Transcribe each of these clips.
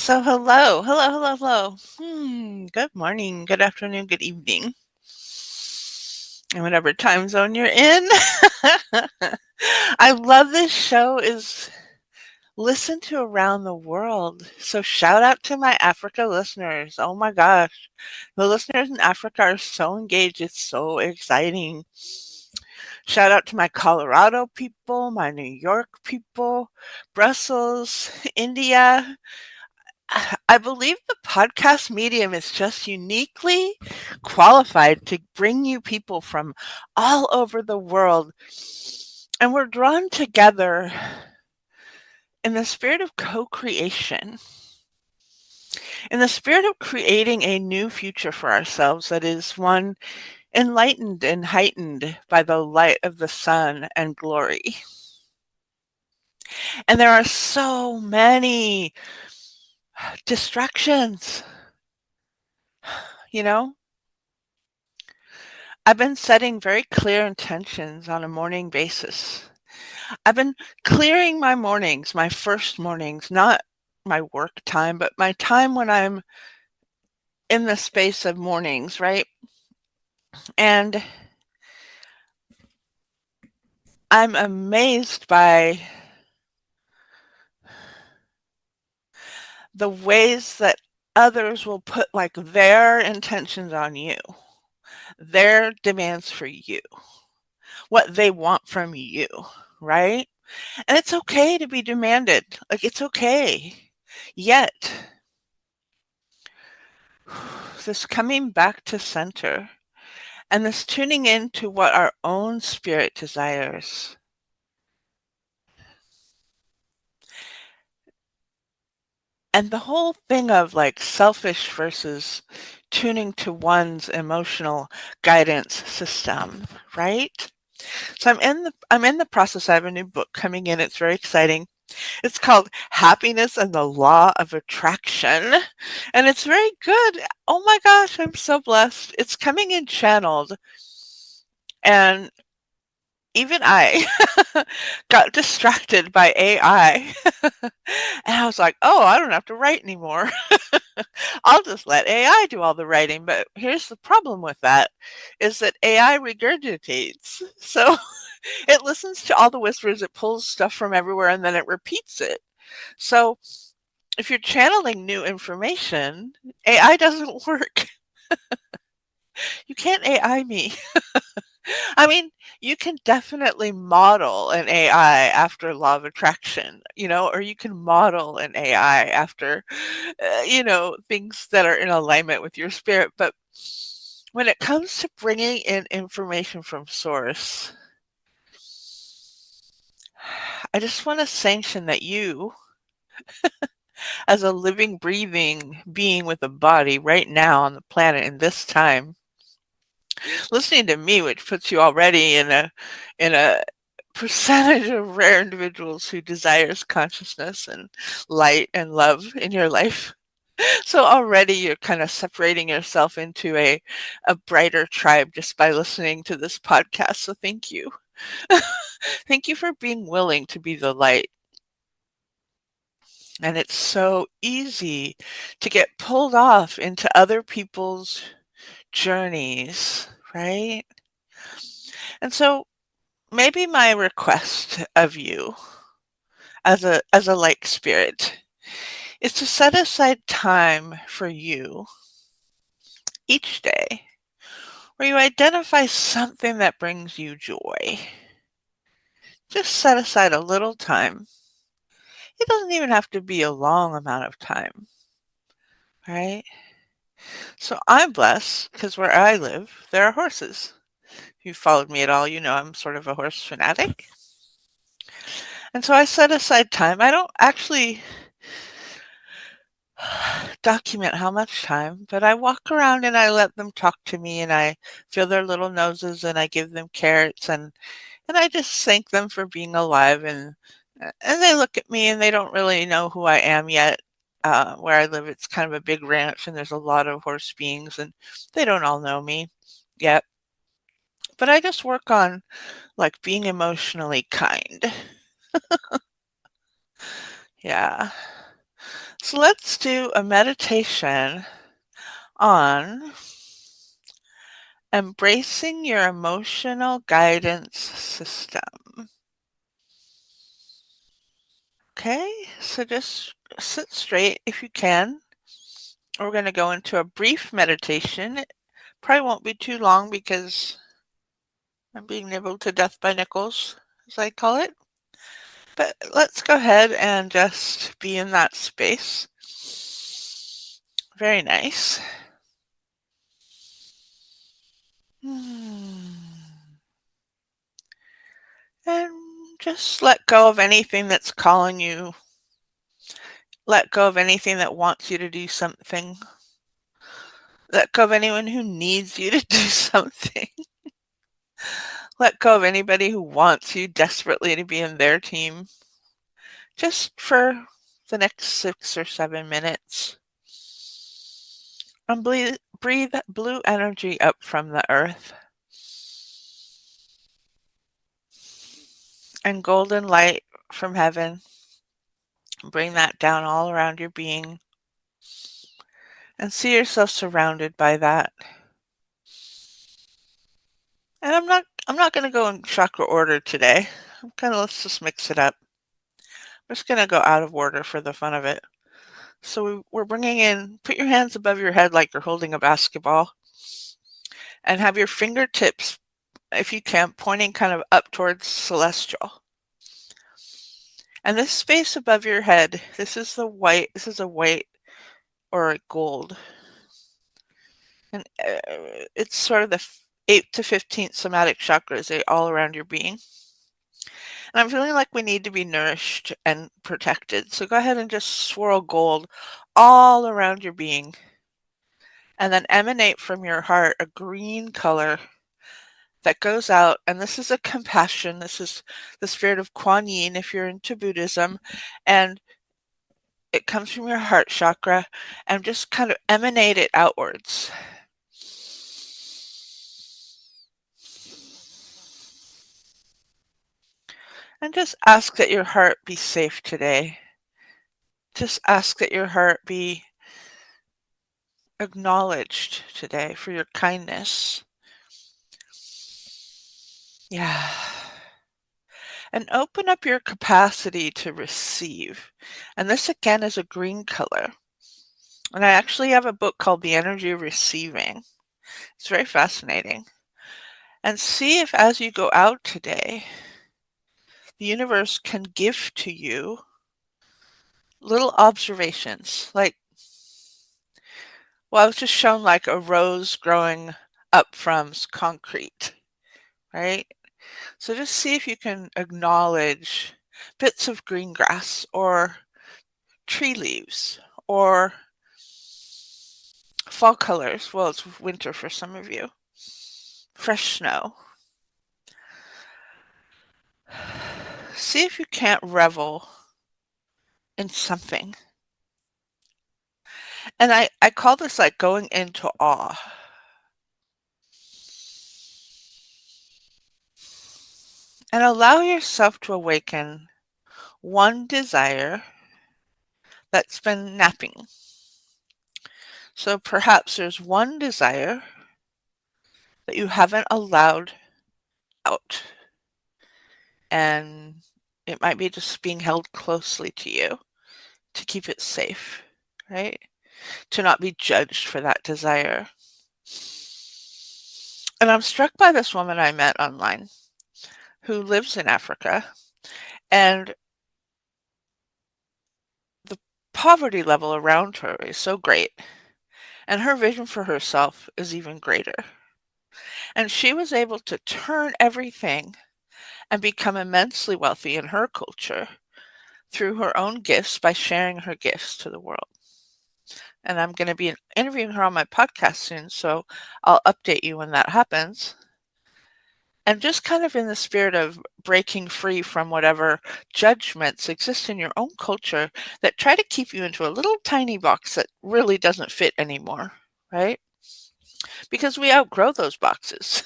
So hello. Good morning, good afternoon, good evening, and whatever time zone you're in. I love this show is listened to around the world. So shout out to my Africa listeners. Oh my gosh. The listeners in Africa are so engaged. It's so exciting. Shout out to my Colorado people, my New York people, Brussels, India. I believe the podcast medium is just uniquely qualified to bring you people from all over the world. And we're drawn together in the spirit of co creation, in the spirit of creating a new future for ourselves that is one enlightened and heightened by the light of the sun and glory. And there are so many distractions, you know? I've been setting very clear intentions on a morning basis. I've been clearing my mornings, my first mornings, not my work time, but my time when I'm in the space of mornings, right? And I'm amazed by the ways that others will put like their intentions on you, their demands for you, what they want from you, right? And it's okay to be demanded. Like it's okay. Yet, this coming back to center and this tuning in to what our own spirit desires. And the whole thing of like selfish versus tuning to one's emotional guidance system, right? So I'm in the process. I have a new book coming in. It's very exciting. It's called Happiness and the Law of Attraction. And it's very good. Oh my gosh, I'm so blessed. It's coming in channeled. And even I got distracted by AI. And I was like, oh, I don't have to write anymore. I'll just let AI do all the writing. But here's the problem with that is that AI regurgitates. So it listens to all the whispers, it pulls stuff from everywhere, and then it repeats it. So if you're channeling new information, AI doesn't work. You can't AI me. I mean, you can definitely model an AI after law of attraction, or you can model an AI after, things that are in alignment with your spirit. But when it comes to bringing in information from source, I just want to sanction that you, as a living, breathing being with a body right now on the planet in this time, listening to me, which puts you already in a percentage of rare individuals who desires consciousness and light and love in your life. So already you're kind of separating yourself into a brighter tribe just by listening to this podcast. So thank you. Thank you for being willing to be the light. And it's so easy to get pulled off into other people's journeys, right? And so maybe my request of you as a light spirit is to set aside time for you each day where you identify something that brings you joy. Just set aside a little time. It doesn't even have to be a long amount of time, right? So I'm blessed because where I live, there are horses. If you followed me at all, you know I'm sort of a horse fanatic. And so I set aside time. I don't actually document how much time, but I walk around and I let them talk to me and I feel their little noses and I give them carrots and I just thank them for being alive and they look at me and they don't really know who I am yet. Where I live, it's kind of a big ranch and there's a lot of horse beings and they don't all know me yet. But I just work on like being emotionally kind. Yeah. So let's do a meditation on embracing your emotional guidance system. Okay, so just sit straight if you can. We're going to go into a brief meditation. It probably won't be too long because I'm being nibbled to death by Nichols, as I call it. But let's go ahead and just be in that space. Very nice. And just let go of anything that's calling you. Let go of anything that wants you to do something. Let go of anyone who needs you to do something. Let go of anybody who wants you desperately to be in their team. Just for the next 6 or 7 minutes. And breathe blue energy up from the earth. And golden light from heaven. Bring that down all around your being. And see yourself surrounded by that. And I'm not going to go in chakra order today. Let's just mix it up. I'm just going to go out of order for the fun of it. So we're bringing in, put your hands above your head like you're holding a basketball. And have your fingertips, if you can, pointing kind of up towards celestial. And this space above your head, this is a white or a gold. And it's sort of the 8th to 15th somatic chakras all around your being. And I'm feeling like we need to be nourished and protected. So go ahead and just swirl gold all around your being. And then emanate from your heart a green color that goes out. And this is a compassion. This is the spirit of Kuan Yin if you're into Buddhism. And it comes from your heart chakra. And just kind of emanate it outwards. And just ask that your heart be safe today. Just ask that your heart be acknowledged today for your kindness. Yeah. And open up your capacity to receive. And this again is a green color. And I actually have a book called The Energy of Receiving. It's very fascinating. And see if as you go out today, the universe can give to you little observations. Like, well, I was just shown like a rose growing up from concrete, right? So just see if you can acknowledge bits of green grass or tree leaves or fall colors. Well, it's winter for some of you. Fresh snow. See if you can't revel in something. And I call this like going into awe. And allow yourself to awaken one desire that's been napping. So perhaps there's one desire that you haven't allowed out. And it might be just being held closely to you to keep it safe, right? To not be judged for that desire. And I'm struck by this woman I met online who lives in Africa, and the poverty level around her is so great, and her vision for herself is even greater. And she was able to turn everything and become immensely wealthy in her culture through her own gifts by sharing her gifts to the world. And I'm going to be interviewing her on my podcast soon, so I'll update you when that happens. And just kind of in the spirit of breaking free from whatever judgments exist in your own culture that try to keep you into a little tiny box that really doesn't fit anymore, right? Because we outgrow those boxes.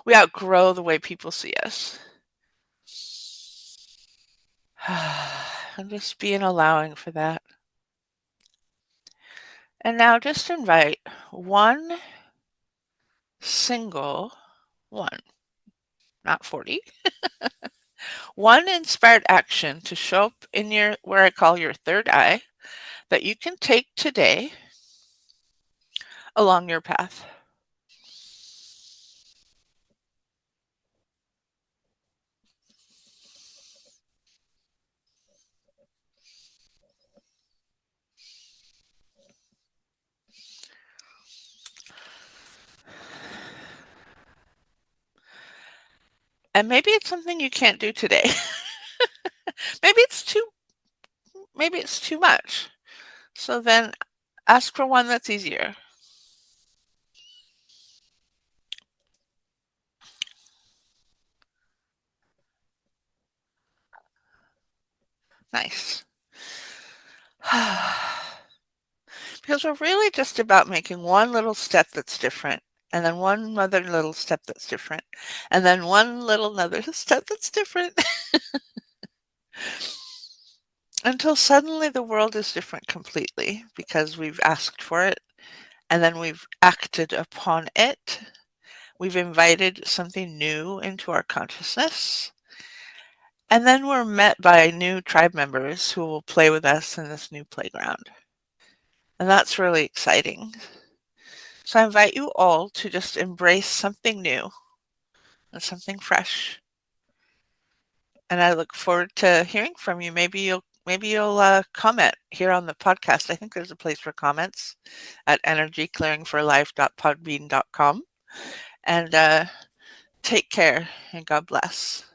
We outgrow the way people see us. And just being allowing for that. And now just invite one single one, not 40, one inspired action to show up in your, where I call your third eye, that you can take today along your path. And maybe it's something you can't do today. maybe it's too maybe it's too much. So then ask for one that's easier. Nice. Because we're really just about making one little step that's different, and then one other little step that's different, and then one little another step that's different, until suddenly the world is different completely because we've asked for it, and then we've acted upon it. We've invited something new into our consciousness, and then we're met by new tribe members who will play with us in this new playground. And that's really exciting. So I invite you all to just embrace something new and something fresh. And I look forward to hearing from you. Maybe you'll comment here on the podcast. I think there's a place for comments at energyclearingforlife.podbean.com. And take care and God bless.